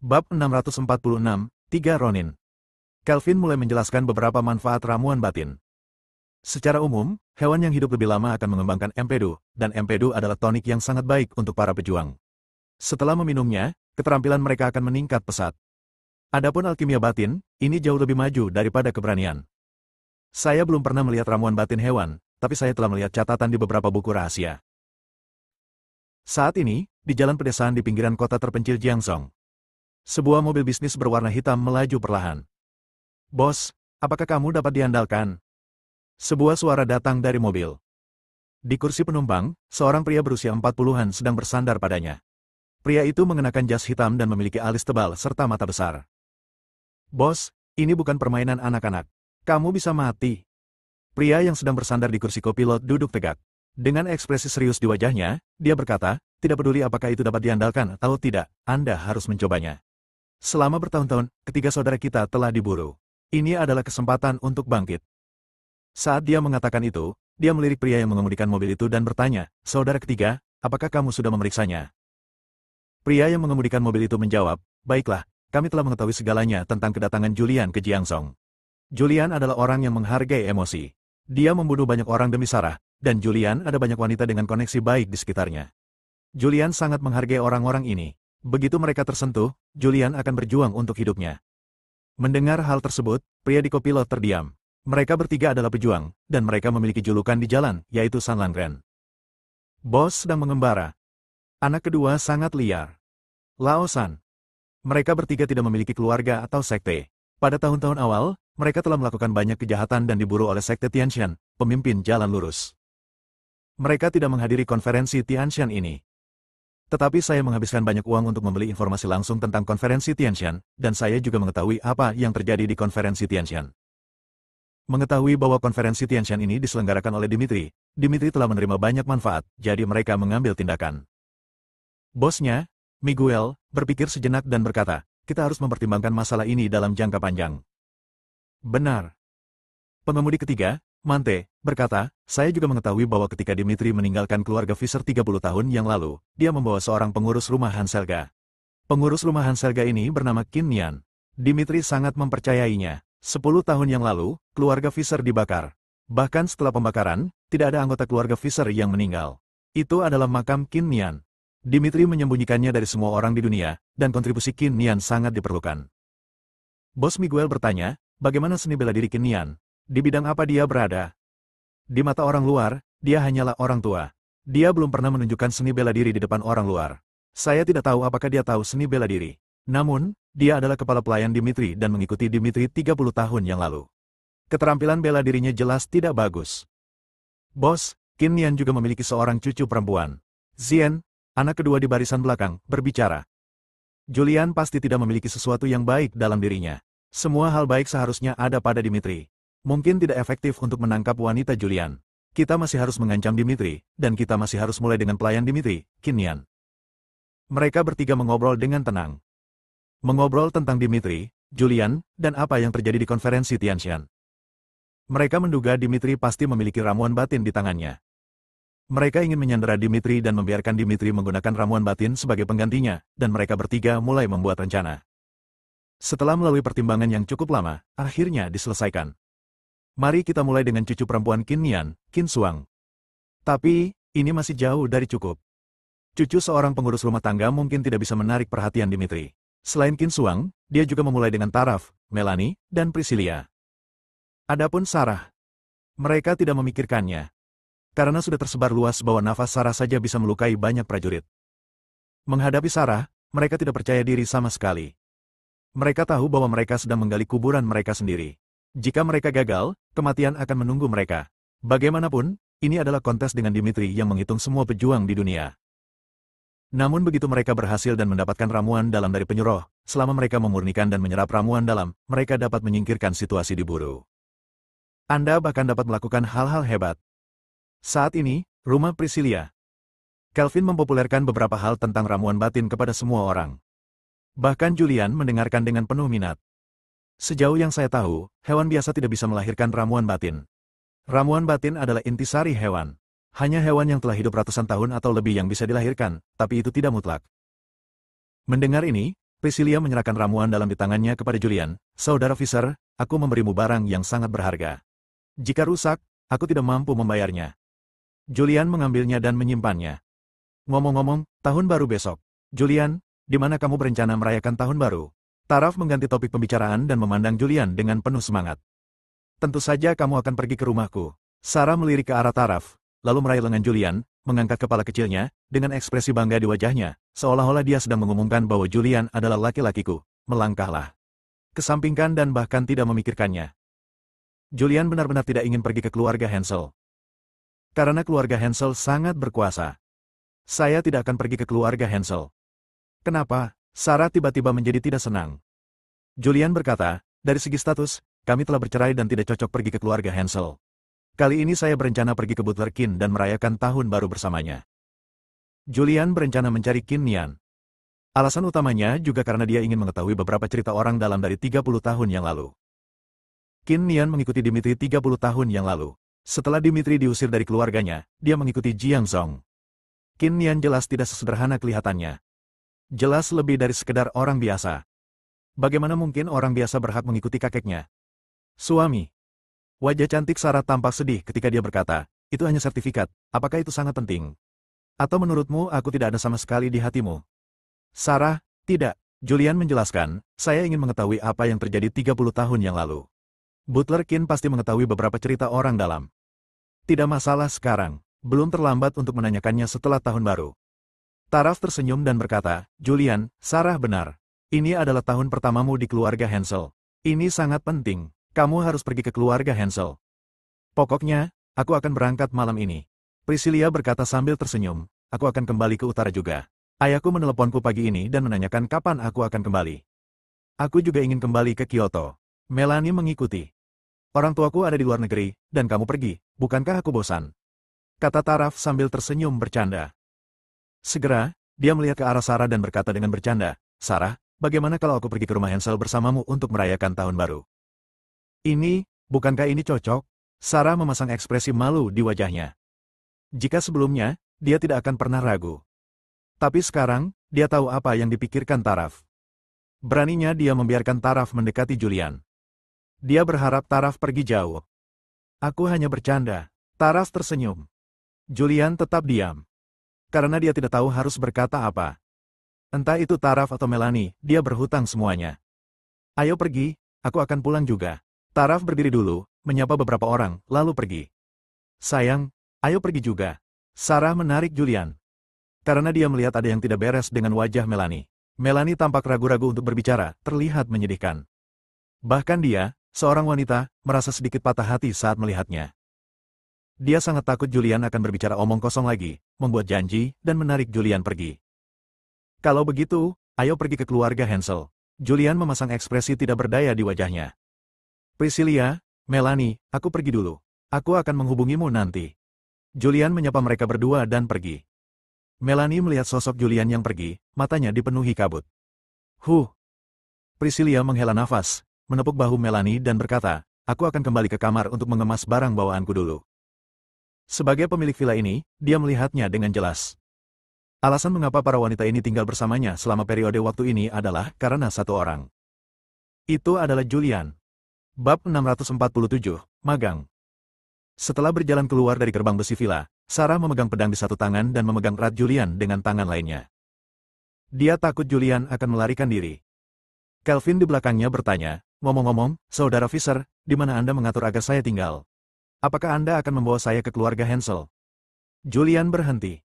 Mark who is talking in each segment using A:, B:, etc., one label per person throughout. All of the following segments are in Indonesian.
A: Bab 646, 3 Ronin. Kelvin mulai menjelaskan beberapa manfaat ramuan batin. Secara umum, hewan yang hidup lebih lama akan mengembangkan empedu, dan empedu adalah tonik yang sangat baik untuk para pejuang. Setelah meminumnya, keterampilan mereka akan meningkat pesat. Adapun alkimia batin, ini jauh lebih maju daripada keberanian. Saya belum pernah melihat ramuan batin hewan, tapi saya telah melihat catatan di beberapa buku rahasia. Saat ini, di jalan pedesaan di pinggiran kota terpencil Jiangzhou, sebuah mobil bisnis berwarna hitam melaju perlahan. "Bos, apakah kamu dapat diandalkan?" Sebuah suara datang dari mobil. Di kursi penumpang, seorang pria berusia 40-an sedang bersandar padanya. Pria itu mengenakan jas hitam dan memiliki alis tebal serta mata besar. "Bos, ini bukan permainan anak-anak. Kamu bisa mati." Pria yang sedang bersandar di kursi kopilot duduk tegak. Dengan ekspresi serius di wajahnya, dia berkata, "Tidak peduli apakah itu dapat diandalkan atau tidak, Anda harus mencobanya. Selama bertahun-tahun, ketiga saudara kita telah diburu. Ini adalah kesempatan untuk bangkit." Saat dia mengatakan itu, dia melirik pria yang mengemudikan mobil itu dan bertanya, "Saudara ketiga, apakah kamu sudah memeriksanya?" Pria yang mengemudikan mobil itu menjawab, "Baiklah, kami telah mengetahui segalanya tentang kedatangan Julian ke Jiangzhou. Julian adalah orang yang menghargai emosi. Dia membunuh banyak orang demi Sarah, dan Julian ada banyak wanita dengan koneksi baik di sekitarnya. Julian sangat menghargai orang-orang ini. Begitu mereka tersentuh, Julian akan berjuang untuk hidupnya." Mendengar hal tersebut, pria di kopilot terdiam. Mereka bertiga adalah pejuang, dan mereka memiliki julukan di jalan, yaitu San Langren. Bos sedang mengembara. Anak kedua sangat liar. Lao San. Mereka bertiga tidak memiliki keluarga atau sekte. Pada tahun-tahun awal, mereka telah melakukan banyak kejahatan dan diburu oleh sekte Tianshan, pemimpin jalan lurus. Mereka tidak menghadiri konferensi Tianshan ini. Tetapi saya menghabiskan banyak uang untuk membeli informasi langsung tentang konferensi Tianshan, dan saya juga mengetahui apa yang terjadi di konferensi Tianshan. Mengetahui bahwa konferensi Tianshan ini diselenggarakan oleh Dimitri, Dimitri telah menerima banyak manfaat, jadi mereka mengambil tindakan. Bosnya, Miguel, berpikir sejenak dan berkata, "Kita harus mempertimbangkan masalah ini dalam jangka panjang." "Benar." Pengemudi ketiga, Mante, berkata, "Saya juga mengetahui bahwa ketika Dimitri meninggalkan keluarga Fisher 30 tahun yang lalu, dia membawa seorang pengurus rumah Hanselga. Pengurus rumah Hanselga ini bernama Qin Nian. Dimitri sangat mempercayainya. 10 tahun yang lalu, keluarga Fisher dibakar. Bahkan setelah pembakaran, tidak ada anggota keluarga Fisher yang meninggal. Itu adalah makam Qin Nian. Dimitri menyembunyikannya dari semua orang di dunia, dan kontribusi Qin Nian sangat diperlukan." Bos Miguel bertanya, "Bagaimana seni bela diri Qin Nian? Di bidang apa dia berada?" "Di mata orang luar, dia hanyalah orang tua. Dia belum pernah menunjukkan seni bela diri di depan orang luar. Saya tidak tahu apakah dia tahu seni bela diri. Namun, dia adalah kepala pelayan Dimitri dan mengikuti Dimitri 30 tahun yang lalu. Keterampilan bela dirinya jelas tidak bagus." "Bos, Qin Nian juga memiliki seorang cucu perempuan. Zien, anak kedua di barisan belakang, berbicara. Julian pasti tidak memiliki sesuatu yang baik dalam dirinya. Semua hal baik seharusnya ada pada Dimitri. Mungkin tidak efektif untuk menangkap wanita Julian. Kita masih harus mengancam Dimitri, dan kita masih harus mulai dengan pelayan Dimitri, Qin Nian." Mereka bertiga mengobrol dengan tenang. Mengobrol tentang Dimitri, Julian, dan apa yang terjadi di konferensi Tianshan. Mereka menduga Dimitri pasti memiliki ramuan batin di tangannya. Mereka ingin menyandera Dimitri dan membiarkan Dimitri menggunakan ramuan batin sebagai penggantinya, dan mereka bertiga mulai membuat rencana. Setelah melalui pertimbangan yang cukup lama, akhirnya diselesaikan. "Mari kita mulai dengan cucu perempuan Qin Nian, Qin Suang." Tapi, ini masih jauh dari cukup. Cucu seorang pengurus rumah tangga mungkin tidak bisa menarik perhatian Dimitri. Selain Qin Suang, dia juga memulai dengan Taraf, Melanie, dan Priscilia. Adapun Sarah, mereka tidak memikirkannya. Karena sudah tersebar luas bahwa nafas Sarah saja bisa melukai banyak prajurit. Menghadapi Sarah, mereka tidak percaya diri sama sekali. Mereka tahu bahwa mereka sedang menggali kuburan mereka sendiri. Jika mereka gagal, kematian akan menunggu mereka. Bagaimanapun, ini adalah kontes dengan Dimitri yang menghitung semua pejuang di dunia. Namun begitu mereka berhasil dan mendapatkan ramuan dalam dari penyuruh, selama mereka memurnikan dan menyerap ramuan dalam, mereka dapat menyingkirkan situasi diburu. Anda bahkan dapat melakukan hal-hal hebat. Saat ini, rumah Priscilia. Kelvin mempopulerkan beberapa hal tentang ramuan batin kepada semua orang. Bahkan Julian mendengarkan dengan penuh minat. Sejauh yang saya tahu, hewan biasa tidak bisa melahirkan ramuan batin. Ramuan batin adalah intisari hewan. Hanya hewan yang telah hidup ratusan tahun atau lebih yang bisa dilahirkan, tapi itu tidak mutlak. Mendengar ini, Priscilia menyerahkan ramuan dalam di tangannya kepada Julian. Saudara Fisher, aku memberimu barang yang sangat berharga. Jika rusak, aku tidak mampu membayarnya. Julian mengambilnya dan menyimpannya. Ngomong-ngomong, tahun baru besok. Julian, di mana kamu berencana merayakan tahun baru? Taraf mengganti topik pembicaraan dan memandang Julian dengan penuh semangat. Tentu saja kamu akan pergi ke rumahku. Sarah melirik ke arah Taraf, lalu meraih lengan Julian, mengangkat kepala kecilnya, dengan ekspresi bangga di wajahnya, seolah-olah dia sedang mengumumkan bahwa Julian adalah laki-lakiku. Melangkahlah. Kesampingkan dan bahkan tidak memikirkannya. Julian benar-benar tidak ingin pergi ke keluarga Hansel. Karena keluarga Hansel sangat berkuasa. Saya tidak akan pergi ke keluarga Hansel. Kenapa? Sarah tiba-tiba menjadi tidak senang. Julian berkata, dari segi status, kami telah bercerai dan tidak cocok pergi ke keluarga Hansel. Kali ini saya berencana pergi ke Butler Kin dan merayakan tahun baru bersamanya. Julian berencana mencari Qin Nian. Alasan utamanya juga karena dia ingin mengetahui beberapa cerita orang dalam dari 30 tahun yang lalu. Qin Nian mengikuti Dimitri 30 tahun yang lalu. Setelah Dimitri diusir dari keluarganya, dia mengikuti Jiang Zhong. Qin Nian jelas tidak sesederhana kelihatannya. Jelas lebih dari sekedar orang biasa. Bagaimana mungkin orang biasa berhak mengikuti kakeknya? Suami. Wajah cantik Sarah tampak sedih ketika dia berkata, itu hanya sertifikat, apakah itu sangat penting? Atau menurutmu aku tidak ada sama sekali di hatimu? Sarah, tidak. Julian menjelaskan, saya ingin mengetahui apa yang terjadi 30 tahun yang lalu. Butler Qin pasti mengetahui beberapa cerita orang dalam. Tidak masalah sekarang, belum terlambat untuk menanyakannya setelah tahun baru. Taraf tersenyum dan berkata, Julian, Sarah benar. Ini adalah tahun pertamamu di keluarga Hansel. Ini sangat penting. Kamu harus pergi ke keluarga Hansel. Pokoknya, aku akan berangkat malam ini. Priscilia berkata sambil tersenyum, aku akan kembali ke utara juga. Ayahku meneleponku pagi ini dan menanyakan kapan aku akan kembali. Aku juga ingin kembali ke Kyoto. Melanie mengikuti. Orang tuaku ada di luar negeri, dan kamu pergi, bukankah aku bosan? Kata Taraf sambil tersenyum bercanda. Segera, dia melihat ke arah Sarah dan berkata dengan bercanda, Sarah, bagaimana kalau aku pergi ke rumah Hansel bersamamu untuk merayakan tahun baru? Bukankah ini cocok? Sarah memasang ekspresi malu di wajahnya. Jika sebelumnya, dia tidak akan pernah ragu. Tapi sekarang, dia tahu apa yang dipikirkan Taraf. Beraninya dia membiarkan Taraf mendekati Julian. Dia berharap Taraf pergi jauh. Aku hanya bercanda. Taraf tersenyum. Julian tetap diam. Karena dia tidak tahu harus berkata apa. Entah itu Taraf atau Melanie, dia berhutang semuanya. Ayo pergi, aku akan pulang juga. Taraf berdiri dulu, menyapa beberapa orang, lalu pergi. Sayang, ayo pergi juga. Sarah menarik Julian. Karena dia melihat ada yang tidak beres dengan wajah Melanie. Melanie tampak ragu-ragu untuk berbicara, terlihat menyedihkan. Bahkan dia, seorang wanita, merasa sedikit patah hati saat melihatnya. Dia sangat takut Julian akan berbicara omong kosong lagi, membuat janji, dan menarik Julian pergi. Kalau begitu, ayo pergi ke keluarga Hansel. Julian memasang ekspresi tidak berdaya di wajahnya. Priscilia, Melanie, aku pergi dulu. Aku akan menghubungimu nanti. Julian menyapa mereka berdua dan pergi. Melanie melihat sosok Julian yang pergi, matanya dipenuhi kabut. Priscilia menghela nafas, menepuk bahu Melanie dan berkata, aku akan kembali ke kamar untuk mengemas barang bawaanku dulu. Sebagai pemilik villa ini, dia melihatnya dengan jelas. Alasan mengapa para wanita ini tinggal bersamanya selama periode waktu ini adalah karena satu orang. Itu adalah Julian. Bab 647, Magang. Setelah berjalan keluar dari gerbang besi villa, Sarah memegang pedang di satu tangan dan memegang erat Julian dengan tangan lainnya. Dia takut Julian akan melarikan diri. Kelvin di belakangnya bertanya, ngomong-ngomong, Saudara Fisher, di mana Anda mengatur agar saya tinggal? Apakah Anda akan membawa saya ke keluarga Hansel? Julian berhenti.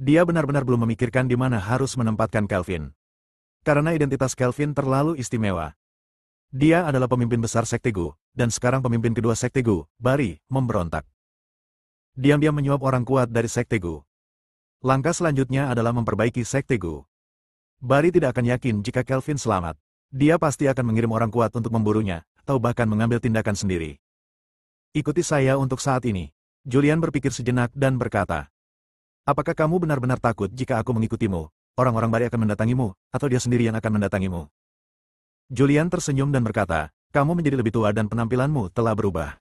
A: Dia benar-benar belum memikirkan di mana harus menempatkan Kelvin. Karena identitas Kelvin terlalu istimewa. Dia adalah pemimpin besar Sekte Gu, dan sekarang pemimpin kedua Sekte Gu, Bari, memberontak. Diam-diam menyuap orang kuat dari Sekte Gu. Langkah selanjutnya adalah memperbaiki Sekte Gu. Bari tidak akan yakin jika Kelvin selamat. Dia pasti akan mengirim orang kuat untuk memburunya, atau bahkan mengambil tindakan sendiri. Ikuti saya untuk saat ini. Julian berpikir sejenak dan berkata, apakah kamu benar-benar takut jika aku mengikutimu? Orang-orang Bari akan mendatangimu, atau dia sendiri yang akan mendatangimu? Julian tersenyum dan berkata, kamu menjadi lebih tua dan penampilanmu telah berubah.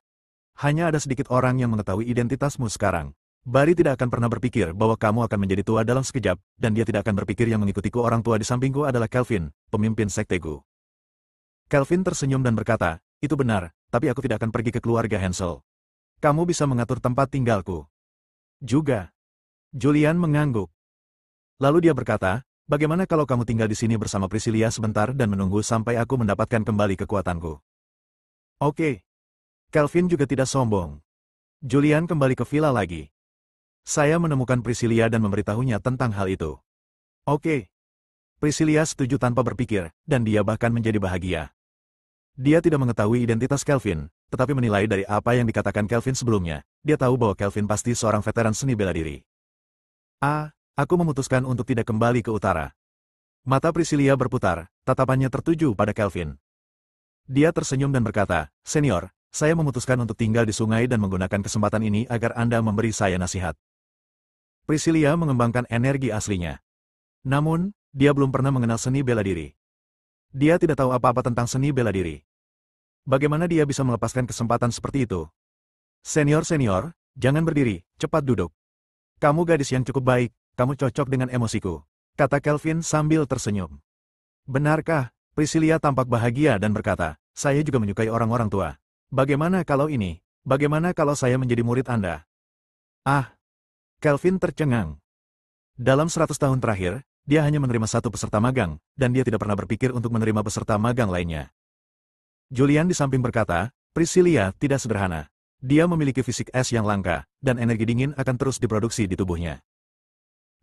A: Hanya ada sedikit orang yang mengetahui identitasmu sekarang. Barry tidak akan pernah berpikir bahwa kamu akan menjadi tua dalam sekejap, dan dia tidak akan berpikir yang mengikutiku orang tua di sampingku adalah Kelvin, pemimpin sekteku. Kelvin tersenyum dan berkata, itu benar, tapi aku tidak akan pergi ke keluarga Hansel. Kamu bisa mengatur tempat tinggalku. Juga. Julian mengangguk. Lalu dia berkata, bagaimana kalau kamu tinggal di sini bersama Priscilla sebentar dan menunggu sampai aku mendapatkan kembali kekuatanku? Oke. Kelvin juga tidak sombong. Julian kembali ke villa lagi. Saya menemukan Priscilla dan memberitahunya tentang hal itu. Oke. Priscilla setuju tanpa berpikir, dan dia bahkan menjadi bahagia. Dia tidak mengetahui identitas Kelvin, tetapi menilai dari apa yang dikatakan Kelvin sebelumnya, dia tahu bahwa Kelvin pasti seorang veteran seni bela diri. Aku memutuskan untuk tidak kembali ke utara. Mata Priscilla berputar, tatapannya tertuju pada Kelvin. Dia tersenyum dan berkata, Senior, saya memutuskan untuk tinggal di sungai dan menggunakan kesempatan ini agar Anda memberi saya nasihat. Priscilla mengembangkan energi aslinya. Namun, dia belum pernah mengenal seni bela diri. Dia tidak tahu apa-apa tentang seni bela diri. Bagaimana dia bisa melepaskan kesempatan seperti itu? Senior, jangan berdiri, cepat duduk. Kamu gadis yang cukup baik, kamu cocok dengan emosiku, kata Kelvin sambil tersenyum. Benarkah? Priscilla tampak bahagia dan berkata, saya juga menyukai orang-orang tua. Bagaimana kalau ini? Bagaimana kalau saya menjadi murid Anda? Kelvin tercengang. Dalam 100 tahun terakhir, dia hanya menerima satu peserta magang, dan dia tidak pernah berpikir untuk menerima peserta magang lainnya. Julian di samping berkata, Priscilla tidak sederhana. Dia memiliki fisik es yang langka, dan energi dingin akan terus diproduksi di tubuhnya.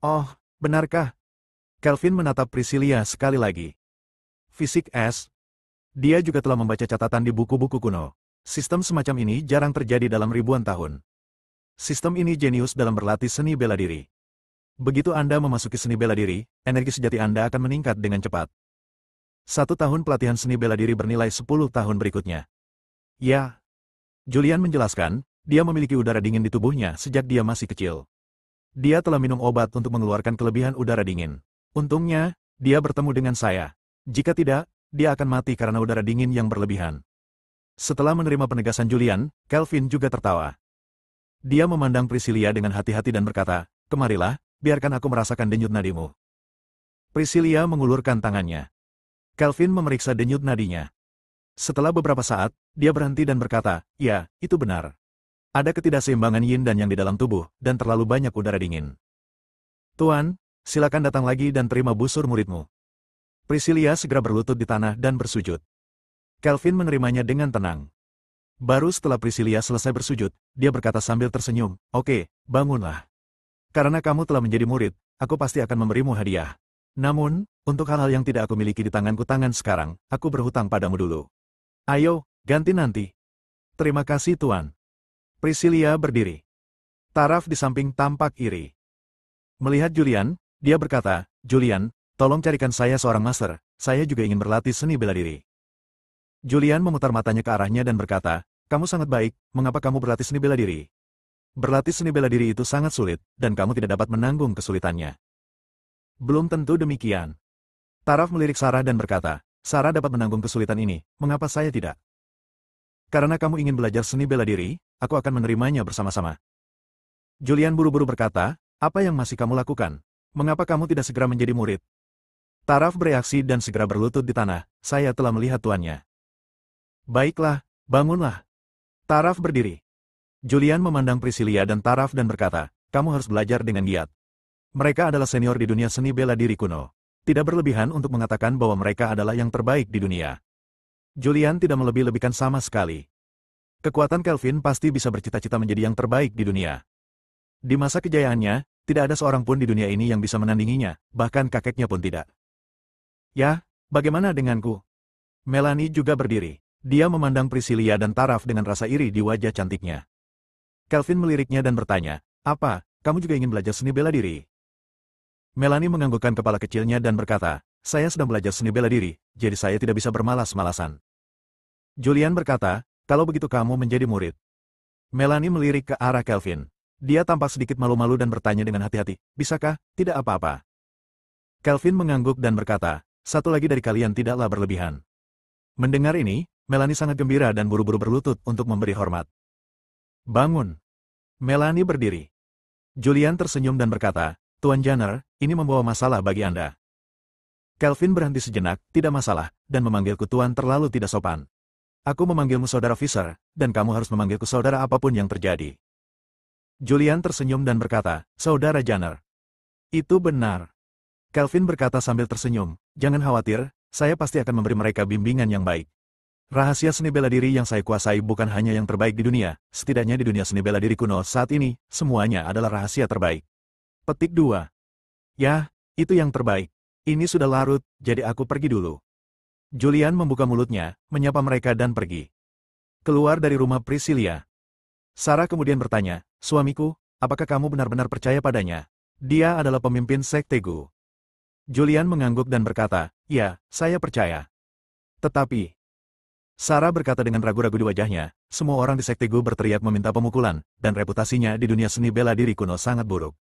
A: Oh, benarkah? Kelvin menatap Priscilla sekali lagi. Fisik es? Dia juga telah membaca catatan di buku-buku kuno. Sistem semacam ini jarang terjadi dalam ribuan tahun. Sistem ini jenius dalam berlatih seni bela diri. Begitu Anda memasuki seni bela diri, energi sejati Anda akan meningkat dengan cepat. 1 tahun pelatihan seni bela diri bernilai 10 tahun berikutnya. Ya. Julian menjelaskan, dia memiliki udara dingin di tubuhnya sejak dia masih kecil. Dia telah minum obat untuk mengeluarkan kelebihan udara dingin. Untungnya, dia bertemu dengan saya. Jika tidak, dia akan mati karena udara dingin yang berlebihan. Setelah menerima penegasan Julian, Kelvin juga tertawa. Dia memandang Priscilla dengan hati-hati dan berkata, kemarilah, biarkan aku merasakan denyut nadimu. Priscilla mengulurkan tangannya. Kelvin memeriksa denyut nadinya. Setelah beberapa saat, dia berhenti dan berkata, ya, itu benar. Ada ketidakseimbangan yin dan yang di dalam tubuh, dan terlalu banyak udara dingin. Tuan, silakan datang lagi dan terima busur muridmu. Priscilla segera berlutut di tanah dan bersujud. Kelvin menerimanya dengan tenang. Baru setelah Priscilla selesai bersujud, dia berkata sambil tersenyum, oke, bangunlah. Karena kamu telah menjadi murid, aku pasti akan memberimu hadiah. Namun, untuk hal-hal yang tidak aku miliki di tanganku sekarang, aku berhutang padamu dulu. Ayo, ganti nanti. Terima kasih Tuan. Priscilla berdiri. Taraf di samping tampak iri. Melihat Julian, dia berkata, Julian, tolong carikan saya seorang master, saya juga ingin berlatih seni bela diri. Julian memutar matanya ke arahnya dan berkata, kamu sangat baik, mengapa kamu berlatih seni bela diri? Berlatih seni bela diri itu sangat sulit, dan kamu tidak dapat menanggung kesulitannya. Belum tentu demikian. Taraf melirik Sarah dan berkata, Sarah dapat menanggung kesulitan ini, mengapa saya tidak? Karena kamu ingin belajar seni bela diri, aku akan menerimanya bersama-sama. Julian buru-buru berkata, apa yang masih kamu lakukan? Mengapa kamu tidak segera menjadi murid? Taraf bereaksi dan segera berlutut di tanah, saya telah melihat tuannya. Baiklah, bangunlah. Taraf berdiri. Julian memandang Priscilla dan Taraf dan berkata, kamu harus belajar dengan giat. Mereka adalah senior di dunia seni bela diri kuno. Tidak berlebihan untuk mengatakan bahwa mereka adalah yang terbaik di dunia. Julian tidak melebih-lebihkan sama sekali. Kekuatan Kelvin pasti bisa bercita-cita menjadi yang terbaik di dunia. Di masa kejayaannya, tidak ada seorang pun di dunia ini yang bisa menandinginya, bahkan kakeknya pun tidak. Ya, bagaimana denganku? Melanie juga berdiri. Dia memandang Priscilla dan Taraf dengan rasa iri di wajah cantiknya. Kelvin meliriknya dan bertanya, apa, kamu juga ingin belajar seni bela diri? Melanie menganggukkan kepala kecilnya dan berkata, saya sedang belajar seni bela diri, jadi saya tidak bisa bermalas-malasan. Julian berkata, kalau begitu kamu menjadi murid. Melanie melirik ke arah Kelvin. Dia tampak sedikit malu-malu dan bertanya dengan hati-hati, bisakah, tidak apa-apa. Kelvin mengangguk dan berkata, satu lagi dari kalian tidaklah berlebihan. Mendengar ini, Melanie sangat gembira dan buru-buru berlutut untuk memberi hormat. Bangun. Melanie berdiri. Julian tersenyum dan berkata, Tuan Janner, ini membawa masalah bagi Anda. Kelvin berhenti sejenak, tidak masalah, dan memanggilku Tuan terlalu tidak sopan. Aku memanggilmu Saudara Fisher, dan kamu harus memanggilku Saudara apapun yang terjadi. Julian tersenyum dan berkata, Saudara Janner. Itu benar. Kelvin berkata sambil tersenyum, jangan khawatir, saya pasti akan memberi mereka bimbingan yang baik. Rahasia seni bela diri yang saya kuasai bukan hanya yang terbaik di dunia, setidaknya di dunia seni bela diri kuno saat ini, semuanya adalah rahasia terbaik. Petik 2. Ya, itu yang terbaik. Ini sudah larut, jadi aku pergi dulu. Julian membuka mulutnya, menyapa mereka dan pergi. Keluar dari rumah Priscilla. Sarah kemudian bertanya, suamiku, apakah kamu benar-benar percaya padanya? Dia adalah pemimpin sekte Gu. Julian mengangguk dan berkata, ya, saya percaya. Tetapi, Sarah berkata dengan ragu-ragu di wajahnya, semua orang di sekte Gu berteriak meminta pemukulan, dan reputasinya di dunia seni bela diri kuno sangat buruk.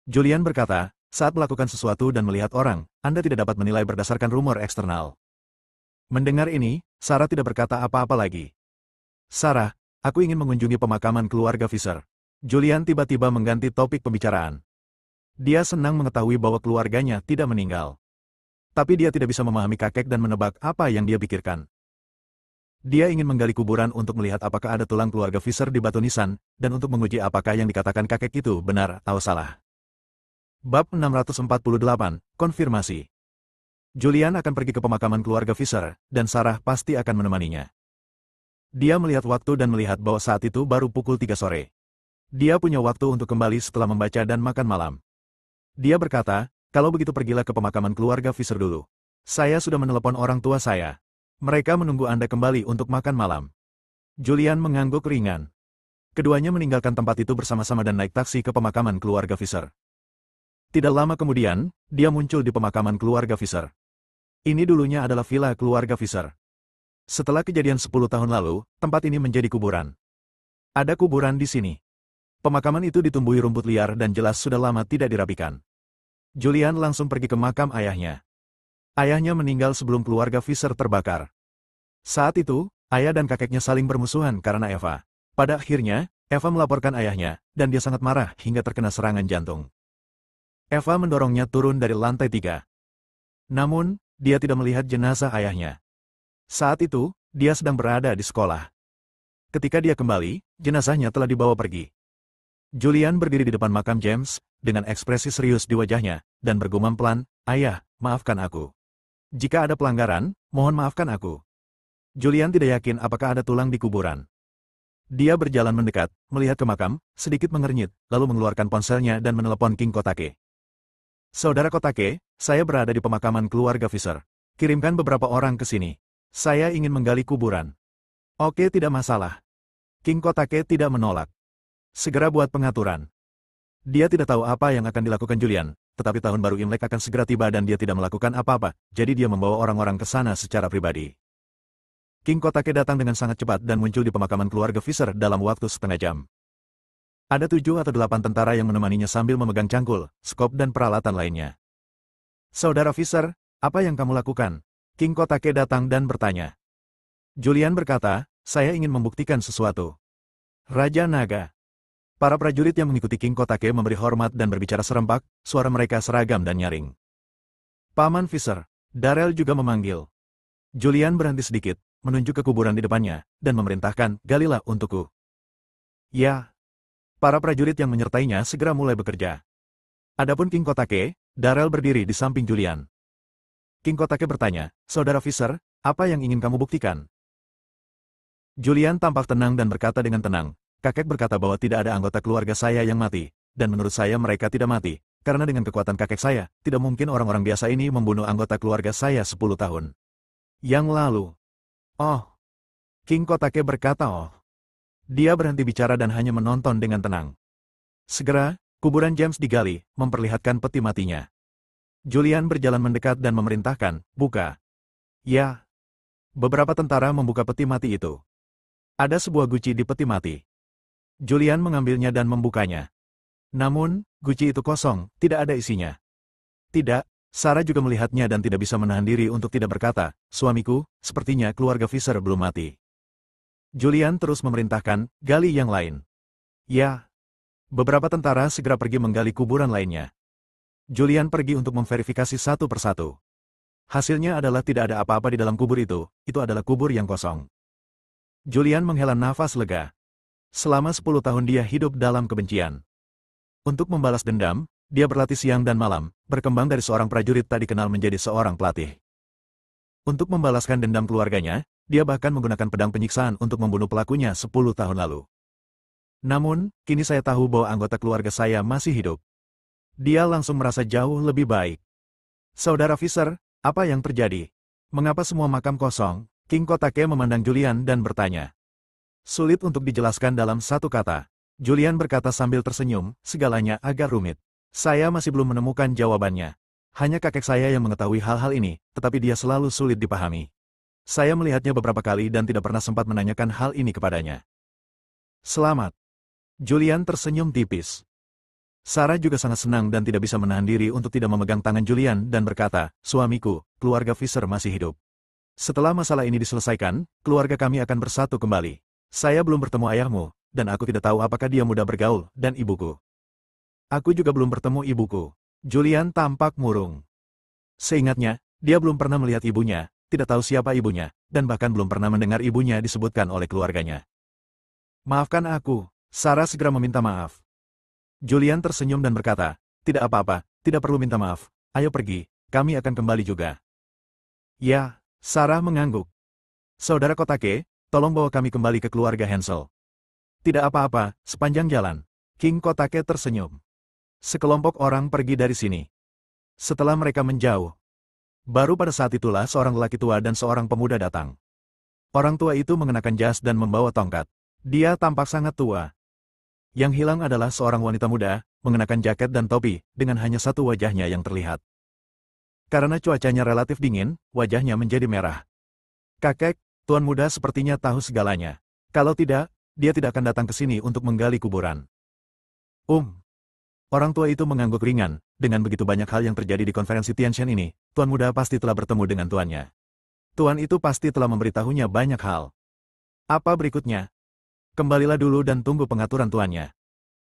A: Julian berkata, saat melakukan sesuatu dan melihat orang, Anda tidak dapat menilai berdasarkan rumor eksternal. Mendengar ini, Sarah tidak berkata apa-apa lagi. Sarah, aku ingin mengunjungi pemakaman keluarga Fisher. Julian tiba-tiba mengganti topik pembicaraan. Dia senang mengetahui bahwa keluarganya tidak meninggal. Tapi dia tidak bisa memahami kakek dan menebak apa yang dia pikirkan. Dia ingin menggali kuburan untuk melihat apakah ada tulang keluarga Fisher di batu nisan, dan untuk menguji apakah yang dikatakan kakek itu benar atau salah. Bab 648, Konfirmasi. Julian akan pergi ke pemakaman keluarga Fisher, dan Sarah pasti akan menemaninya. Dia melihat waktu dan melihat bahwa saat itu baru pukul 3 sore. Dia punya waktu untuk kembali setelah membaca dan makan malam. Dia berkata, kalau begitu pergilah ke pemakaman keluarga Fisher dulu. Saya sudah menelepon orang tua saya. Mereka menunggu Anda kembali untuk makan malam. Julian mengangguk ringan. Keduanya meninggalkan tempat itu bersama-sama dan naik taksi ke pemakaman keluarga Fisher. Tidak lama kemudian, dia muncul di pemakaman keluarga Fisher. Ini dulunya adalah villa keluarga Fisher. Setelah kejadian 10 tahun lalu, tempat ini menjadi kuburan. Ada kuburan di sini. Pemakaman itu ditumbuhi rumput liar dan jelas sudah lama tidak dirapikan. Julian langsung pergi ke makam ayahnya. Ayahnya meninggal sebelum keluarga Fisher terbakar. Saat itu, ayah dan kakeknya saling bermusuhan karena Eva. Pada akhirnya, Eva melaporkan ayahnya, dan dia sangat marah hingga terkena serangan jantung. Eva mendorongnya turun dari lantai 3. Namun, dia tidak melihat jenazah ayahnya. Saat itu, dia sedang berada di sekolah. Ketika dia kembali, jenazahnya telah dibawa pergi. Julian berdiri di depan makam James, dengan ekspresi serius di wajahnya, dan bergumam pelan, ayah, maafkan aku. Jika ada pelanggaran, mohon maafkan aku. Julian tidak yakin apakah ada tulang di kuburan. Dia berjalan mendekat, melihat ke makam, sedikit mengernyit, lalu mengeluarkan ponselnya dan menelepon King Kotake. Saudara Kotake, saya berada di pemakaman keluarga Fisher. Kirimkan beberapa orang ke sini. Saya ingin menggali kuburan. Oke, tidak masalah. King Kotake tidak menolak. Segera buat pengaturan. Dia tidak tahu apa yang akan dilakukan Julian, tetapi tahun baru Imlek akan segera tiba dan dia tidak melakukan apa-apa, jadi dia membawa orang-orang ke sana secara pribadi. King Kotake datang dengan sangat cepat dan muncul di pemakaman keluarga Fisher dalam waktu setengah jam. Ada 7 atau 8 tentara yang menemaninya sambil memegang cangkul, skop dan peralatan lainnya. Saudara Fisher, apa yang kamu lakukan? King Kotake datang dan bertanya. Julian berkata, saya ingin membuktikan sesuatu. Raja Naga. Para prajurit yang mengikuti King Kotake memberi hormat dan berbicara serempak, suara mereka seragam dan nyaring. Paman Fisher, Darrell juga memanggil. Julian berhenti sedikit, menunjuk ke kuburan di depannya, dan memerintahkan, galilah untukku. Ya. Para prajurit yang menyertainya segera mulai bekerja. Adapun King Kotake, Darrell berdiri di samping Julian. King Kotake bertanya, Saudara Fisher, apa yang ingin kamu buktikan? Julian tampak tenang dan berkata dengan tenang, kakek berkata bahwa tidak ada anggota keluarga saya yang mati, dan menurut saya mereka tidak mati, karena dengan kekuatan kakek saya, tidak mungkin orang-orang biasa ini membunuh anggota keluarga saya 10 tahun yang lalu. Oh. King Kotake berkata oh. Dia berhenti bicara dan hanya menonton dengan tenang. Segera, kuburan James digali, memperlihatkan peti matinya. Julian berjalan mendekat dan memerintahkan, buka. Ya. Beberapa tentara membuka peti mati itu. Ada sebuah guci di peti mati. Julian mengambilnya dan membukanya. Namun, guci itu kosong, tidak ada isinya. Tidak, Sarah juga melihatnya dan tidak bisa menahan diri untuk tidak berkata, suamiku, sepertinya keluarga Fisher belum mati. Julian terus memerintahkan, gali yang lain. Ya. Beberapa tentara segera pergi menggali kuburan lainnya. Julian pergi untuk memverifikasi satu persatu. Hasilnya adalah tidak ada apa-apa di dalam kubur itu adalah kubur yang kosong. Julian menghela nafas lega. Selama 10 tahun dia hidup dalam kebencian. Untuk membalas dendam, dia berlatih siang dan malam, berkembang dari seorang prajurit tak dikenal menjadi seorang pelatih. Untuk membalaskan dendam keluarganya, dia bahkan menggunakan pedang penyiksaan untuk membunuh pelakunya 10 tahun lalu. Namun, kini saya tahu bahwa anggota keluarga saya masih hidup. Dia langsung merasa jauh lebih baik. Saudara Fisher, apa yang terjadi? Mengapa semua makam kosong? King Kotake memandang Julian dan bertanya. Sulit untuk dijelaskan dalam satu kata. Julian berkata sambil tersenyum, segalanya agak rumit. Saya masih belum menemukan jawabannya. Hanya kakek saya yang mengetahui hal-hal ini, tetapi dia selalu sulit dipahami. Saya melihatnya beberapa kali dan tidak pernah sempat menanyakan hal ini kepadanya. Selamat. Julian tersenyum tipis. Sarah juga sangat senang dan tidak bisa menahan diri untuk tidak memegang tangan Julian dan berkata, suamiku, keluarga Fisher masih hidup. Setelah masalah ini diselesaikan, keluarga kami akan bersatu kembali. Saya belum bertemu ayahmu, dan aku tidak tahu apakah dia mudah bergaul, dan ibuku. Aku juga belum bertemu ibuku. Julian tampak murung. Seingatnya, dia belum pernah melihat ibunya, tidak tahu siapa ibunya, dan bahkan belum pernah mendengar ibunya disebutkan oleh keluarganya. Maafkan aku, Sarah segera meminta maaf. Julian tersenyum dan berkata, tidak apa-apa, tidak perlu minta maaf, ayo pergi, kami akan kembali juga. Ya, Sarah mengangguk. Saudara Kotake, tolong bawa kami kembali ke keluarga Hansel. Tidak apa-apa, sepanjang jalan. King Kotake tersenyum. Sekelompok orang pergi dari sini. Setelah mereka menjauh, baru pada saat itulah seorang lelaki tua dan seorang pemuda datang. Orang tua itu mengenakan jas dan membawa tongkat. Dia tampak sangat tua. Yang hilang adalah seorang wanita muda, mengenakan jaket dan topi, dengan hanya satu wajahnya yang terlihat. Karena cuacanya relatif dingin, wajahnya menjadi merah. Kakek, tuan muda sepertinya tahu segalanya. Kalau tidak, dia tidak akan datang ke sini untuk menggali kuburan. Orang tua itu mengangguk ringan, dengan begitu banyak hal yang terjadi di konferensi Tianshan ini, tuan muda pasti telah bertemu dengan tuannya. Tuan itu pasti telah memberitahunya banyak hal. Apa berikutnya? Kembalilah dulu dan tunggu pengaturan tuannya.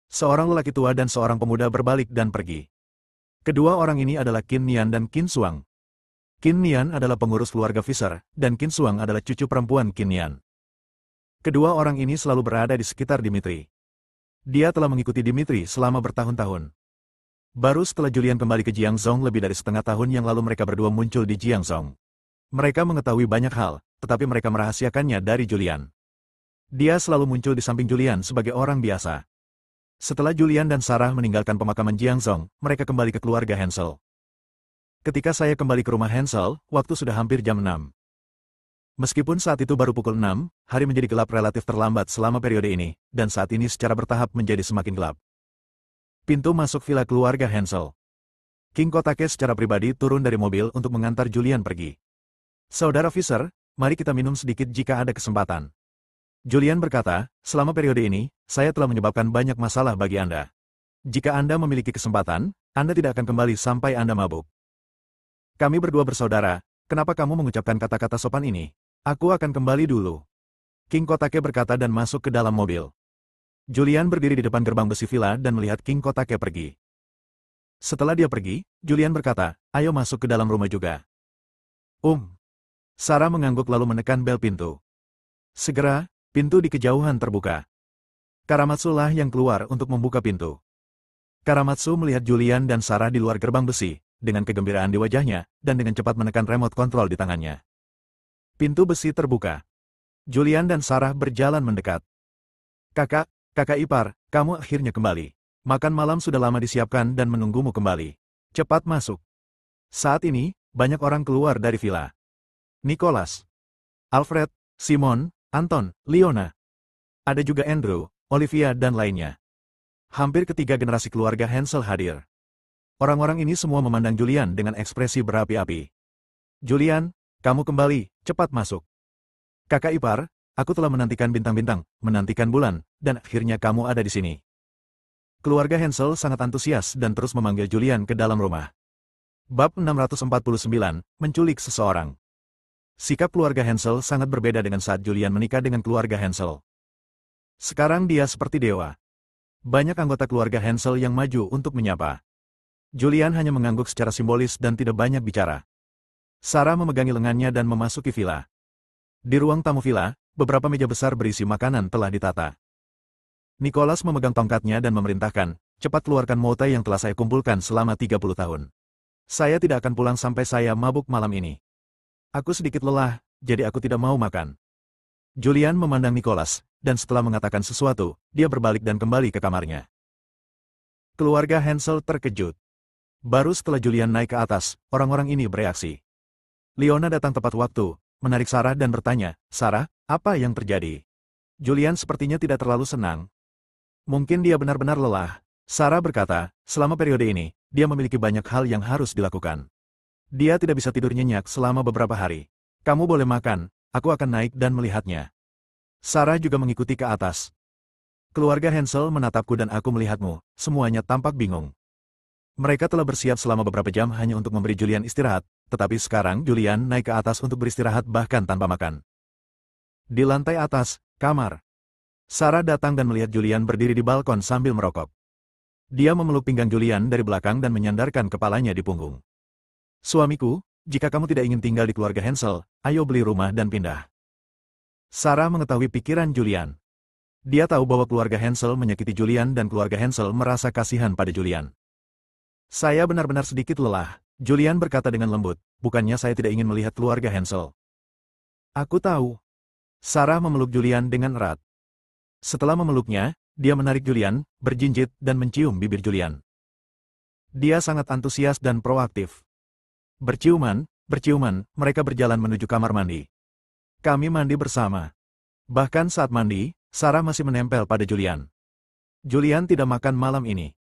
A: Seorang lelaki tua dan seorang pemuda berbalik dan pergi. Kedua orang ini adalah Qin Nian dan Qin Suang. Qin Nian adalah pengurus keluarga Fisher, dan Qin Suang adalah cucu perempuan Qin Nian. Kedua orang ini selalu berada di sekitar Dimitri. Dia telah mengikuti Dimitri selama bertahun-tahun. Baru setelah Julian kembali ke Jiangzhou lebih dari setengah tahun yang lalu mereka berdua muncul di Jiangzhou. Mereka mengetahui banyak hal, tetapi mereka merahasiakannya dari Julian. Dia selalu muncul di samping Julian sebagai orang biasa. Setelah Julian dan Sarah meninggalkan pemakaman Jiangzhou, mereka kembali ke keluarga Hansel. Ketika saya kembali ke rumah Hansel, waktu sudah hampir jam 6. Meskipun saat itu baru pukul 6, hari menjadi gelap relatif terlambat selama periode ini, dan saat ini secara bertahap menjadi semakin gelap. Pintu masuk villa keluarga Hansel. King Kotake secara pribadi turun dari mobil untuk mengantar Julian pergi. Saudara Fisher, mari kita minum sedikit jika ada kesempatan. Julian berkata, selama periode ini, saya telah menyebabkan banyak masalah bagi Anda. Jika Anda memiliki kesempatan, Anda tidak akan kembali sampai Anda mabuk. Kami berdua bersaudara, kenapa kamu mengucapkan kata-kata sopan ini? Aku akan kembali dulu. King Kotake berkata dan masuk ke dalam mobil. Julian berdiri di depan gerbang besi villa dan melihat King Kotake pergi. Setelah dia pergi, Julian berkata, ayo masuk ke dalam rumah juga. Sarah mengangguk lalu menekan bel pintu. Segera, pintu di kejauhan terbuka. Karamatsu lah yang keluar untuk membuka pintu. Karamatsu melihat Julian dan Sarah di luar gerbang besi, dengan kegembiraan di wajahnya, dan dengan cepat menekan remote kontrol di tangannya. Pintu besi terbuka. Julian dan Sarah berjalan mendekat. Kakak ipar, kamu akhirnya kembali. Makan malam sudah lama disiapkan dan menunggumu kembali. Cepat masuk. Saat ini, banyak orang keluar dari villa. Nicholas, Alfred, Simon, Anton, Leona. Ada juga Andrew, Olivia dan lainnya. Hampir ketiga generasi keluarga Hansel hadir. Orang-orang ini semua memandang Julian dengan ekspresi berapi-api. Julian, kamu kembali, cepat masuk. Kakak ipar, aku telah menantikan bintang-bintang, menantikan bulan, dan akhirnya kamu ada di sini. Keluarga Hansel sangat antusias dan terus memanggil Julian ke dalam rumah. Bab 649, menculik seseorang. Sikap keluarga Hansel sangat berbeda dengan saat Julian menikah dengan keluarga Hansel. Sekarang dia seperti dewa. Banyak anggota keluarga Hansel yang maju untuk menyapa. Julian hanya mengangguk secara simbolis dan tidak banyak bicara. Sarah memegangi lengannya dan memasuki villa. Di ruang tamu villa, beberapa meja besar berisi makanan telah ditata. Nicholas memegang tongkatnya dan memerintahkan, cepat keluarkan Moutai yang telah saya kumpulkan selama 30 tahun. Saya tidak akan pulang sampai saya mabuk malam ini. Aku sedikit lelah, jadi aku tidak mau makan. Julian memandang Nicholas, dan setelah mengatakan sesuatu, dia berbalik dan kembali ke kamarnya. Keluarga Hansel terkejut. Baru setelah Julian naik ke atas, orang-orang ini bereaksi. Leona datang tepat waktu, menarik Sarah dan bertanya, Sarah, apa yang terjadi? Julian sepertinya tidak terlalu senang. Mungkin dia benar-benar lelah. Sarah berkata, selama periode ini, dia memiliki banyak hal yang harus dilakukan. Dia tidak bisa tidur nyenyak selama beberapa hari. Kamu boleh makan, aku akan naik dan melihatnya. Sarah juga mengikuti ke atas. Keluarga Hansel menatapku dan aku melihatmu, semuanya tampak bingung. Mereka telah bersiap selama beberapa jam hanya untuk memberi Julian istirahat, tetapi sekarang Julian naik ke atas untuk beristirahat bahkan tanpa makan. Di lantai atas, kamar. Sarah datang dan melihat Julian berdiri di balkon sambil merokok. Dia memeluk pinggang Julian dari belakang dan menyandarkan kepalanya di punggung. Suamiku, jika kamu tidak ingin tinggal di keluarga Hansel, ayo beli rumah dan pindah. Sarah mengetahui pikiran Julian. Dia tahu bahwa keluarga Hansel menyakiti Julian dan keluarga Hansel merasa kasihan pada Julian. Saya benar-benar sedikit lelah, Julian berkata dengan lembut, bukannya saya tidak ingin melihat keluarga Hansel. Aku tahu. Sarah memeluk Julian dengan erat. Setelah memeluknya, dia menarik Julian, berjinjit, dan mencium bibir Julian. Dia sangat antusias dan proaktif. Berciuman, mereka berjalan menuju kamar mandi. Kami mandi bersama. Bahkan saat mandi, Sarah masih menempel pada Julian. Julian tidak makan malam ini.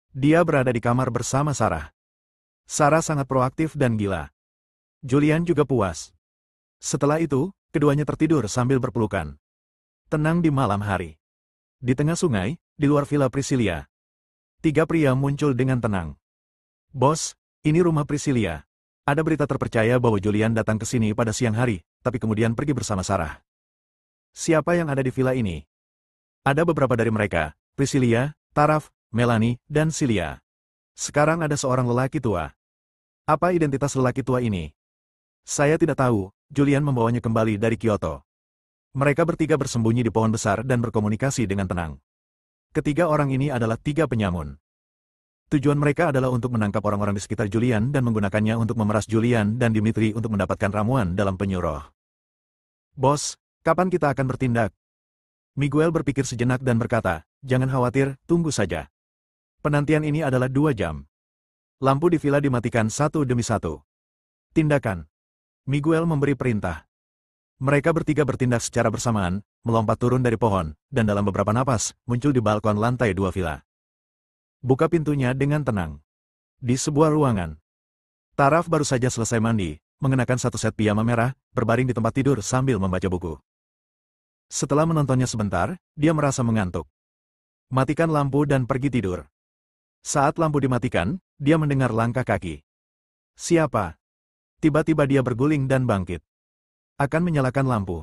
A: Dia berada di kamar bersama Sarah. Sarah sangat proaktif dan gila. Julian juga puas. Setelah itu, keduanya tertidur sambil berpelukan. Tenang di malam hari. Di tengah sungai, di luar villa Priscilia. 3 pria muncul dengan tenang. Bos, ini rumah Priscilia. Ada berita terpercaya bahwa Julian datang ke sini pada siang hari, tapi kemudian pergi bersama Sarah. Siapa yang ada di villa ini? Ada beberapa dari mereka, Priscilia, Taraf, Melanie, dan Cilia. Sekarang ada seorang lelaki tua. Apa identitas lelaki tua ini? Saya tidak tahu, Julian membawanya kembali dari Kyoto. Mereka bertiga bersembunyi di pohon besar dan berkomunikasi dengan tenang. Ketiga orang ini adalah 3 penyamun. Tujuan mereka adalah untuk menangkap orang-orang di sekitar Julian dan menggunakannya untuk memeras Julian dan Dimitri untuk mendapatkan ramuan dalam penyu roh. Bos, kapan kita akan bertindak? Miguel berpikir sejenak dan berkata, jangan khawatir, tunggu saja. Penantian ini adalah 2 jam. Lampu di villa dimatikan satu demi satu. Tindakan. Miguel memberi perintah. Mereka bertiga bertindak secara bersamaan, melompat turun dari pohon, dan dalam beberapa napas, muncul di balkon lantai 2 villa. Buka pintunya dengan tenang. Di sebuah ruangan. Taraf baru saja selesai mandi, mengenakan satu set piyama merah, berbaring di tempat tidur sambil membaca buku. Setelah menontonnya sebentar, dia merasa mengantuk. Matikan lampu dan pergi tidur. Saat lampu dimatikan, dia mendengar langkah kaki. Siapa? Tiba-tiba dia berguling dan bangkit. Akan menyalakan lampu.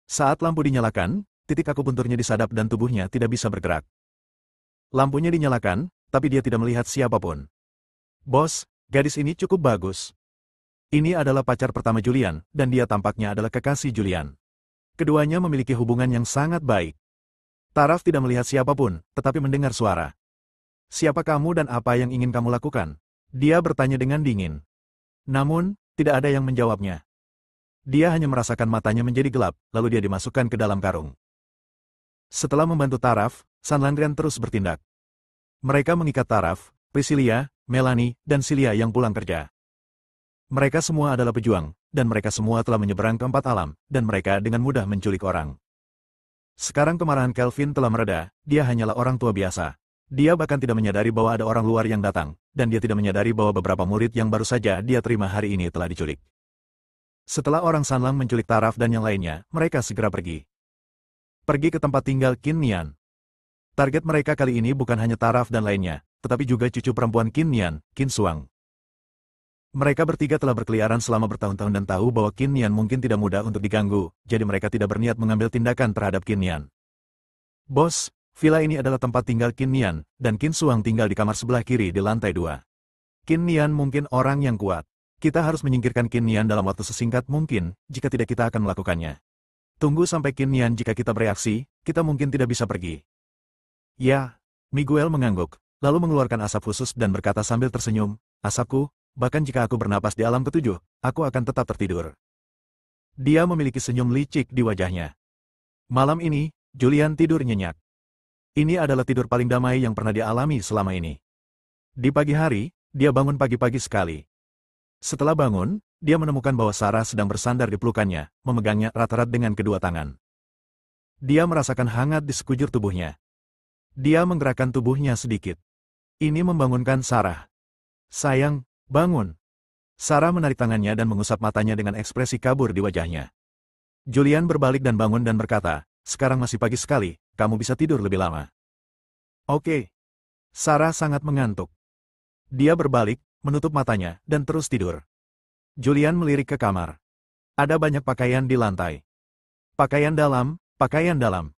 A: Saat lampu dinyalakan, titik akupunturnya disadap dan tubuhnya tidak bisa bergerak. Lampunya dinyalakan, tapi dia tidak melihat siapapun. Bos, gadis ini cukup bagus. Ini adalah pacar pertama Julian, dan dia tampaknya adalah kekasih Julian. Keduanya memiliki hubungan yang sangat baik. Taraf tidak melihat siapapun, tetapi mendengar suara. Siapa kamu dan apa yang ingin kamu lakukan? Dia bertanya dengan dingin. Namun, tidak ada yang menjawabnya. Dia hanya merasakan matanya menjadi gelap, lalu dia dimasukkan ke dalam karung. Setelah membantu Taraf, Sanlandrian terus bertindak. Mereka mengikat Taraf, Priscilia, Melanie, dan Cilia yang pulang kerja. Mereka semua adalah pejuang, dan mereka semua telah menyeberang ke 4 alam, dan mereka dengan mudah menculik orang. Sekarang kemarahan Kelvin telah mereda, dia hanyalah orang tua biasa. Dia bahkan tidak menyadari bahwa ada orang luar yang datang, dan dia tidak menyadari bahwa beberapa murid yang baru saja dia terima hari ini telah diculik. Setelah orang Sanlang menculik Taraf dan yang lainnya, mereka segera pergi. Pergi ke tempat tinggal Qin Nian. Target mereka kali ini bukan hanya Taraf dan lainnya, tetapi juga cucu perempuan Qin Nian, Qin Suang. Mereka bertiga telah berkeliaran selama bertahun-tahun dan tahu bahwa Qin Nian mungkin tidak mudah untuk diganggu, jadi mereka tidak berniat mengambil tindakan terhadap Qin Nian. Bos, Villa ini adalah tempat tinggal Qin Nian, dan Qin Suang tinggal di kamar sebelah kiri di lantai 2. Qin Nian mungkin orang yang kuat. Kita harus menyingkirkan Qin Nian dalam waktu sesingkat mungkin, jika tidak kita akan melakukannya. Tunggu sampai Qin Nian jika kita bereaksi, kita mungkin tidak bisa pergi. Ya, Miguel mengangguk, lalu mengeluarkan asap khusus dan berkata sambil tersenyum, asapku, bahkan jika aku bernapas di alam ketujuh, aku akan tetap tertidur. Dia memiliki senyum licik di wajahnya. Malam ini, Julian tidur nyenyak. Ini adalah tidur paling damai yang pernah dialami selama ini. Di pagi hari, dia bangun pagi-pagi sekali. Setelah bangun, dia menemukan bahwa Sarah sedang bersandar di pelukannya, memegangnya erat-erat dengan kedua tangan. Dia merasakan hangat di sekujur tubuhnya. Dia menggerakkan tubuhnya sedikit. Ini membangunkan Sarah. Sayang, bangun. Sarah menarik tangannya dan mengusap matanya dengan ekspresi kabur di wajahnya. Julian berbalik dan bangun dan berkata, sekarang masih pagi sekali, kamu bisa tidur lebih lama. Oke. Sarah sangat mengantuk. Dia berbalik, menutup matanya, dan terus tidur. Julian melirik ke kamar. Ada banyak pakaian di lantai. Pakaian dalam, pakaian dalam.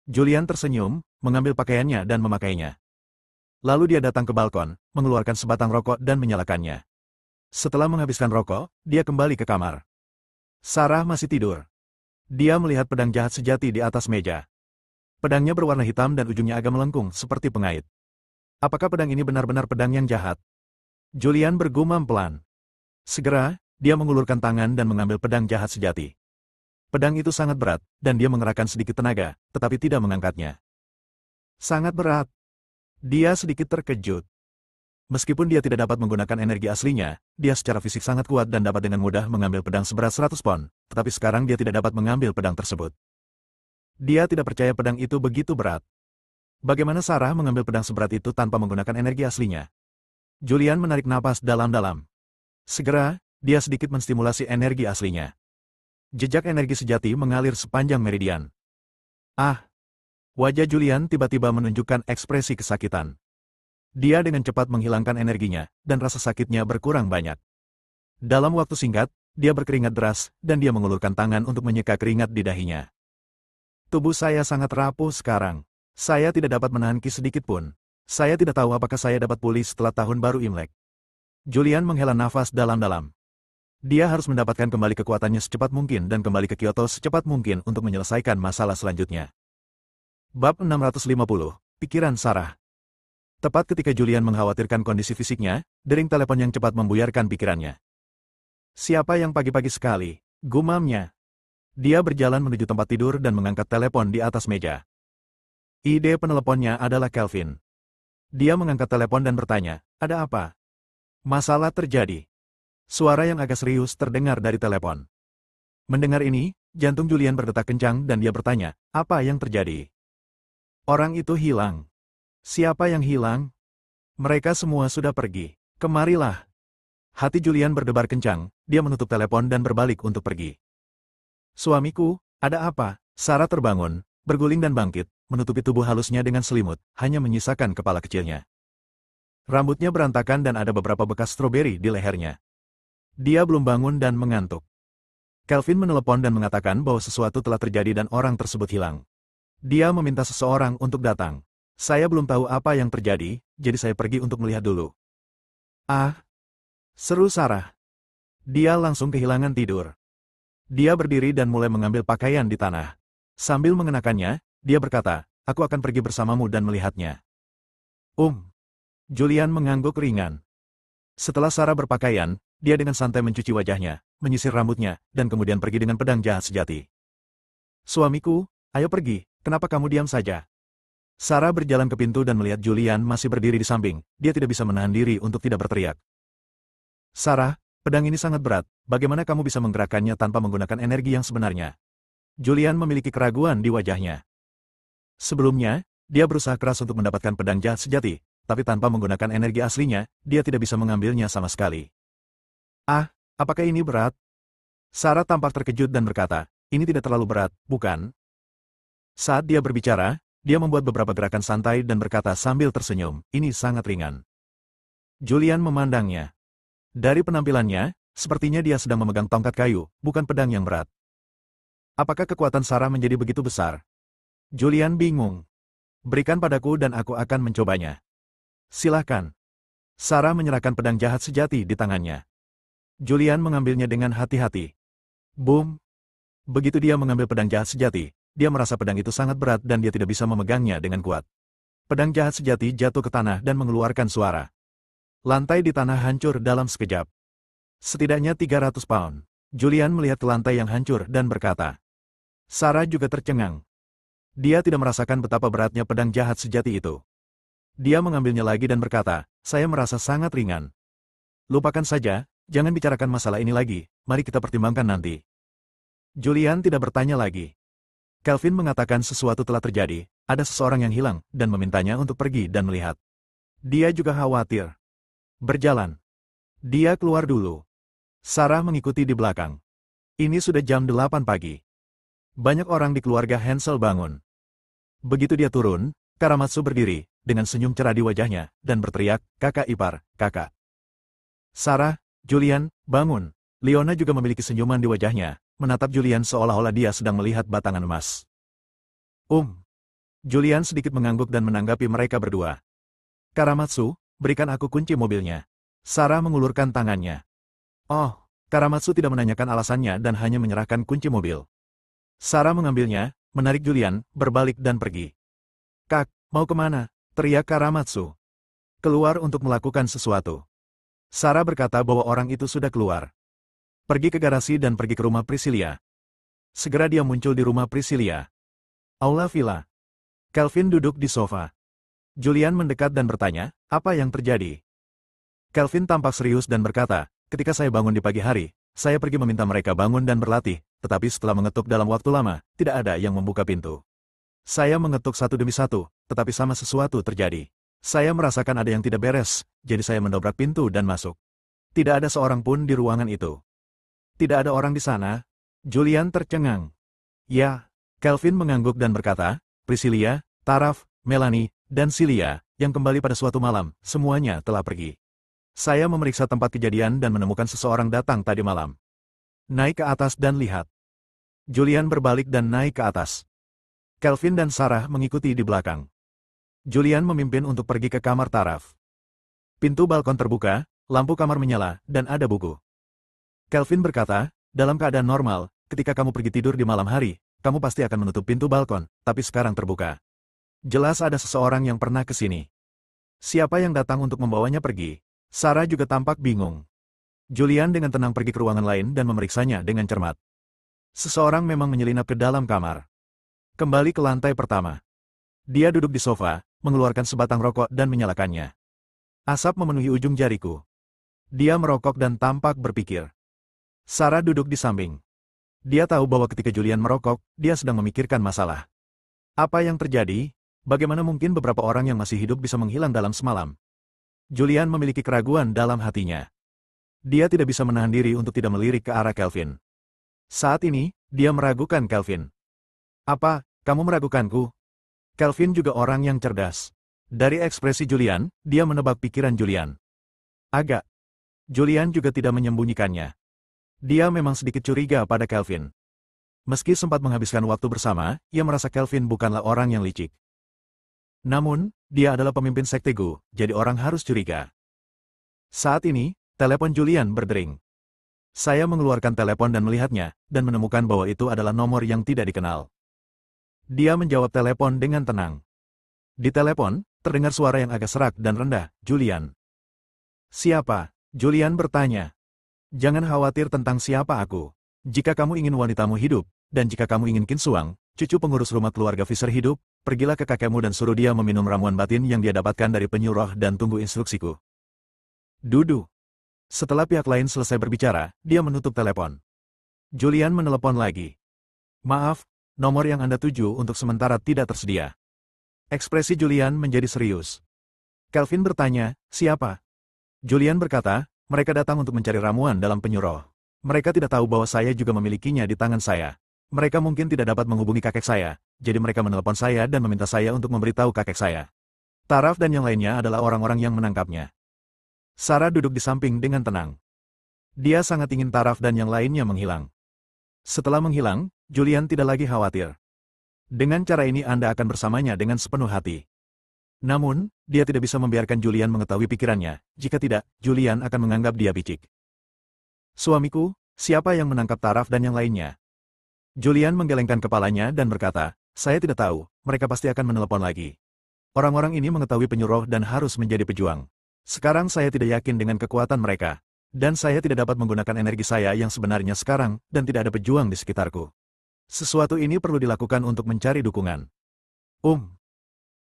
A: Julian tersenyum, mengambil pakaiannya dan memakainya. Lalu dia datang ke balkon, mengeluarkan sebatang rokok dan menyalakannya. Setelah menghabiskan rokok, dia kembali ke kamar. Sarah masih tidur. Dia melihat pedang jahat sejati di atas meja. Pedangnya berwarna hitam dan ujungnya agak melengkung seperti pengait. Apakah pedang ini benar-benar pedang yang jahat? Julian bergumam pelan. Segera, dia mengulurkan tangan dan mengambil pedang jahat sejati. Pedang itu sangat berat, dan dia mengerahkan sedikit tenaga, tetapi tidak mengangkatnya. Sangat berat. Dia sedikit terkejut. Meskipun dia tidak dapat menggunakan energi aslinya, dia secara fisik sangat kuat dan dapat dengan mudah mengambil pedang seberat 100 pon, tetapi sekarang dia tidak dapat mengambil pedang tersebut. Dia tidak percaya pedang itu begitu berat. Bagaimana Sarah mengambil pedang seberat itu tanpa menggunakan energi aslinya? Julian menarik napas dalam-dalam. Segera, dia sedikit menstimulasi energi aslinya. Jejak energi sejati mengalir sepanjang meridian. Ah! Wajah Julian tiba-tiba menunjukkan ekspresi kesakitan. Dia dengan cepat menghilangkan energinya, dan rasa sakitnya berkurang banyak. Dalam waktu singkat, dia berkeringat deras, dan dia mengulurkan tangan untuk menyeka keringat di dahinya. Tubuh saya sangat rapuh sekarang. Saya tidak dapat menahan ki sedikit pun. Saya tidak tahu apakah saya dapat pulih setelah tahun baru Imlek. Julian menghela nafas dalam-dalam. Dia harus mendapatkan kembali kekuatannya secepat mungkin dan kembali ke Kyoto secepat mungkin untuk menyelesaikan masalah selanjutnya. Bab 650, Pikiran Sarah. Tepat ketika Julian mengkhawatirkan kondisi fisiknya, dering telepon yang cepat membuyarkan pikirannya. Siapa yang pagi-pagi sekali? Gumamnya. Dia berjalan menuju tempat tidur dan mengangkat telepon di atas meja. Ide peneleponnya adalah Kelvin. Dia mengangkat telepon dan bertanya, ada apa? Masalah terjadi. Suara yang agak serius terdengar dari telepon. Mendengar ini, jantung Julian berdetak kencang dan dia bertanya, apa yang terjadi? Orang itu hilang. Siapa yang hilang? Mereka semua sudah pergi. Kemarilah. Hati Julian berdebar kencang, dia menutup telepon dan berbalik untuk pergi. Suamiku, ada apa? Sarah terbangun, berguling dan bangkit, menutupi tubuh halusnya dengan selimut, hanya menyisakan kepala kecilnya. Rambutnya berantakan dan ada beberapa bekas stroberi di lehernya. Dia belum bangun dan mengantuk. Kelvin menelepon dan mengatakan bahwa sesuatu telah terjadi dan orang tersebut hilang. Dia meminta seseorang untuk datang. Saya belum tahu apa yang terjadi, jadi saya pergi untuk melihat dulu. Ah! Seru Sarah. Dia langsung kehilangan tidur. Dia berdiri dan mulai mengambil pakaian di tanah. Sambil mengenakannya, dia berkata, aku akan pergi bersamamu dan melihatnya. Julian mengangguk ringan. Setelah Sarah berpakaian, dia dengan santai mencuci wajahnya, menyisir rambutnya, dan kemudian pergi dengan pedang jahat sejati. Suamiku, ayo pergi, kenapa kamu diam saja? Sarah berjalan ke pintu dan melihat Julian masih berdiri di samping, dia tidak bisa menahan diri untuk tidak berteriak. Sarah, pedang ini sangat berat, bagaimana kamu bisa menggerakkannya tanpa menggunakan energi yang sebenarnya? Julian memiliki keraguan di wajahnya. Sebelumnya, dia berusaha keras untuk mendapatkan pedang jahat sejati, tapi tanpa menggunakan energi aslinya, dia tidak bisa mengambilnya sama sekali. Ah, apakah ini berat? Sarah tampak terkejut dan berkata, ini tidak terlalu berat, bukan? Saat dia berbicara, dia membuat beberapa gerakan santai dan berkata sambil tersenyum, ini sangat ringan. Julian memandangnya. Dari penampilannya, sepertinya dia sedang memegang tongkat kayu, bukan pedang yang berat. Apakah kekuatan Sarah menjadi begitu besar? Julian bingung. Berikan padaku dan aku akan mencobanya. Silahkan. Sarah menyerahkan pedang jahat sejati di tangannya. Julian mengambilnya dengan hati-hati. Boom! Begitu dia mengambil pedang jahat sejati, dia merasa pedang itu sangat berat dan dia tidak bisa memegangnya dengan kuat. Pedang jahat sejati jatuh ke tanah dan mengeluarkan suara. Lantai di tanah hancur dalam sekejap. Setidaknya 300 pound. Julian melihat ke lantai yang hancur dan berkata. Sarah juga tercengang. Dia tidak merasakan betapa beratnya pedang jahat sejati itu. Dia mengambilnya lagi dan berkata, saya merasa sangat ringan. Lupakan saja, jangan bicarakan masalah ini lagi, mari kita pertimbangkan nanti. Julian tidak bertanya lagi. Kelvin mengatakan sesuatu telah terjadi, ada seseorang yang hilang, dan memintanya untuk pergi dan melihat. Dia juga khawatir. Berjalan. Dia keluar dulu. Sarah mengikuti di belakang. Ini sudah jam 8 pagi. Banyak orang di keluarga Hansel bangun. Begitu dia turun, Karamatsu berdiri, dengan senyum cerah di wajahnya, dan berteriak, kakak ipar, kakak. Sarah, Julian, bangun. Leona juga memiliki senyuman di wajahnya, menatap Julian seolah-olah dia sedang melihat batangan emas. Julian sedikit mengangguk dan menanggapi mereka berdua. Karamatsu, berikan aku kunci mobilnya. Sarah mengulurkan tangannya. Oh, Karamatsu tidak menanyakan alasannya dan hanya menyerahkan kunci mobil. Sarah mengambilnya, menarik Julian, berbalik dan pergi. Kak, mau kemana? Teriak Karamatsu. Keluar untuk melakukan sesuatu. Sarah berkata bahwa orang itu sudah keluar. Pergi ke garasi dan pergi ke rumah Priscilia. Segera dia muncul di rumah Priscilia. Aula villa. Kelvin duduk di sofa. Julian mendekat dan bertanya, apa yang terjadi? Kelvin tampak serius dan berkata, ketika saya bangun di pagi hari, saya pergi meminta mereka bangun dan berlatih, tetapi setelah mengetuk dalam waktu lama, tidak ada yang membuka pintu. Saya mengetuk satu demi satu, tetapi sama sesuatu terjadi. Saya merasakan ada yang tidak beres, jadi saya mendobrak pintu dan masuk. Tidak ada seorang pun di ruangan itu. Tidak ada orang di sana. Julian tercengang. Ya, Kelvin mengangguk dan berkata, Priscilia, Taraf, Melanie, dan Cilia, yang kembali pada suatu malam, semuanya telah pergi. Saya memeriksa tempat kejadian dan menemukan seseorang datang tadi malam. Naik ke atas dan lihat. Julian berbalik dan naik ke atas. Kelvin dan Sarah mengikuti di belakang. Julian memimpin untuk pergi ke kamar Taraf. Pintu balkon terbuka, lampu kamar menyala, dan ada buku. Kelvin berkata, dalam keadaan normal, ketika kamu pergi tidur di malam hari, kamu pasti akan menutup pintu balkon, tapi sekarang terbuka. Jelas ada seseorang yang pernah ke sini. Siapa yang datang untuk membawanya pergi? Sarah juga tampak bingung. Julian dengan tenang pergi ke ruangan lain dan memeriksanya dengan cermat. Seseorang memang menyelinap ke dalam kamar. Kembali ke lantai pertama. Dia duduk di sofa, mengeluarkan sebatang rokok dan menyalakannya. Asap memenuhi ujung jariku. Dia merokok dan tampak berpikir. Sarah duduk di samping. Dia tahu bahwa ketika Julian merokok, dia sedang memikirkan masalah. Apa yang terjadi? Bagaimana mungkin beberapa orang yang masih hidup bisa menghilang dalam semalam? Julian memiliki keraguan dalam hatinya. Dia tidak bisa menahan diri untuk tidak melirik ke arah Kelvin. Saat ini, dia meragukan Kelvin. Apa, kamu meragukanku? Kelvin juga orang yang cerdas. Dari ekspresi Julian, dia menebak pikiran Julian. Agak. Julian juga tidak menyembunyikannya. Dia memang sedikit curiga pada Kelvin. Meski sempat menghabiskan waktu bersama, ia merasa Kelvin bukanlah orang yang licik. Namun, dia adalah pemimpin sekte Gu, jadi orang harus curiga. Saat ini, telepon Julian berdering. Saya mengeluarkan telepon dan melihatnya, dan menemukan bahwa itu adalah nomor yang tidak dikenal. Dia menjawab telepon dengan tenang. Di telepon, terdengar suara yang agak serak dan rendah, Julian. Siapa? Julian bertanya. Jangan khawatir tentang siapa aku. Jika kamu ingin wanitamu hidup, dan jika kamu ingin Qin Suang, cucu pengurus rumah keluarga Fisher hidup, pergilah ke kakekmu dan suruh dia meminum ramuan batin yang dia dapatkan dari penyuruh dan tunggu instruksiku. Dudu. Setelah pihak lain selesai berbicara, dia menutup telepon. Julian menelepon lagi. Maaf, nomor yang Anda tuju untuk sementara tidak tersedia. Ekspresi Julian menjadi serius. Kelvin bertanya, siapa? Julian berkata, mereka datang untuk mencari ramuan dalam penyuruh. Mereka tidak tahu bahwa saya juga memilikinya di tangan saya. Mereka mungkin tidak dapat menghubungi kakek saya, jadi mereka menelepon saya dan meminta saya untuk memberitahu kakek saya. Taraf dan yang lainnya adalah orang-orang yang menangkapnya. Sarah duduk di samping dengan tenang. Dia sangat ingin Taraf dan yang lainnya menghilang. Setelah menghilang, Julian tidak lagi khawatir. Dengan cara ini Anda akan bersamanya dengan sepenuh hati. Namun, dia tidak bisa membiarkan Julian mengetahui pikirannya. Jika tidak, Julian akan menganggap dia picik. Suamiku, siapa yang menangkap Taraf dan yang lainnya? Julian menggelengkan kepalanya dan berkata, saya tidak tahu, mereka pasti akan menelepon lagi. Orang-orang ini mengetahui penyuruh dan harus menjadi pejuang. Sekarang saya tidak yakin dengan kekuatan mereka. Dan saya tidak dapat menggunakan energi saya yang sebenarnya sekarang, dan tidak ada pejuang di sekitarku. Sesuatu ini perlu dilakukan untuk mencari dukungan.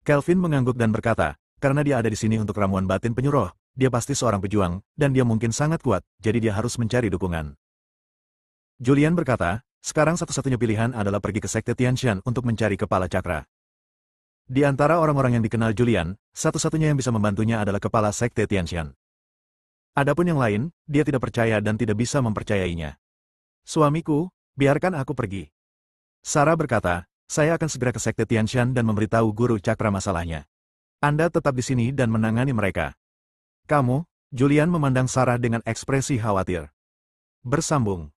A: Kelvin mengangguk dan berkata, karena dia ada di sini untuk ramuan batin penyuruh, dia pasti seorang pejuang, dan dia mungkin sangat kuat, jadi dia harus mencari dukungan. Julian berkata, sekarang satu-satunya pilihan adalah pergi ke Sekte Tianshan untuk mencari kepala cakra. Di antara orang-orang yang dikenal Julian, satu-satunya yang bisa membantunya adalah kepala Sekte Tianshan. Adapun yang lain, dia tidak percaya dan tidak bisa mempercayainya. Suamiku, biarkan aku pergi. Sarah berkata, saya akan segera ke Sekte Tianshan dan memberitahu guru cakra masalahnya. Anda tetap di sini dan menangani mereka. Kamu, Julian memandang Sarah dengan ekspresi khawatir. Bersambung.